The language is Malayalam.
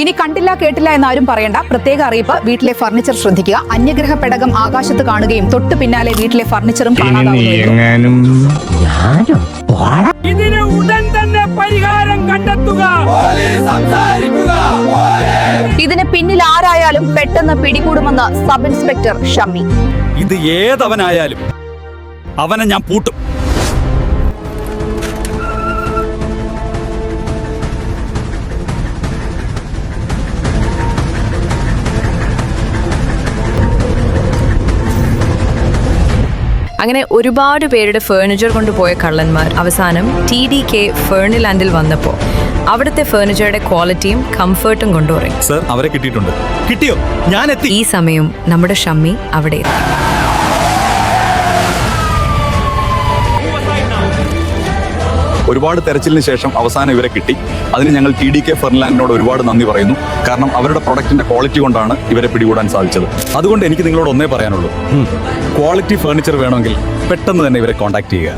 ഇനി കണ്ടില്ല കേട്ടില്ല എന്നാരും പറയണ്ട. പ്രത്യേക അറിയിപ്പ്, വീട്ടിലെ ഫർണിച്ചർ ശ്രദ്ധിക്കുക. അന്യഗ്രഹ പെടകം ആകാശത്ത് കാണുകയും തൊട്ടു പിന്നാലെ വീട്ടിലെ ഫർണിച്ചറും ഇതിന് ഉടൻ തന്നെ പരിഹാരം കണ്ടെത്തുക. ഇതിന് പിന്നിൽ ആരായാലും പെട്ടെന്ന് പിടികൂടുമെന്ന് സബ് ഇൻസ്പെക്ടർ ഷമ്മി. ഇത് ഏതവനായാലും അവനെ ഞാൻ പൂട്ടും. അങ്ങനെ ഒരുപാട് പേരുടെ ഫേർണിച്ചർ കൊണ്ടുപോയ കള്ളന്മാർ അവസാനം TDK ഫേർണിലാൻഡിൽ വന്നപ്പോൾ അവിടുത്തെ ഫേർണിച്ചറുടെ ക്വാളിറ്റിയും കംഫർട്ടും കൊണ്ടുപോയി. സർ, അവരെ കിട്ടിയിട്ടുണ്ട്. കിട്ടിയോ? ഞാൻ എത്തി. ഈ സമയം നമ്മുടെ ഷമ്മി അവിടെ എത്തി. ഒരുപാട് തെരച്ചിലിന് ശേഷം അവസാനം ഇവരെ കിട്ടി. അതിന് ഞങ്ങൾ TDK ഫെർണിലാൻഡിനോട് ഒരുപാട് നന്ദി പറയുന്നു. കാരണം അവരുടെ പ്രൊഡക്റ്റിന്റെ ക്വാളിറ്റി കൊണ്ടാണ് ഇവരെ പിടികൂടാൻ സാധിച്ചത്. അതുകൊണ്ട് എനിക്ക് നിങ്ങളോട് ഒന്നേ പറയാനുള്ളൂ, ക്വാളിറ്റി ഫർണിച്ചർ വേണമെങ്കിൽ പെട്ടെന്ന് തന്നെ ഇവരെ കോൺടാക്ട് ചെയ്യുക.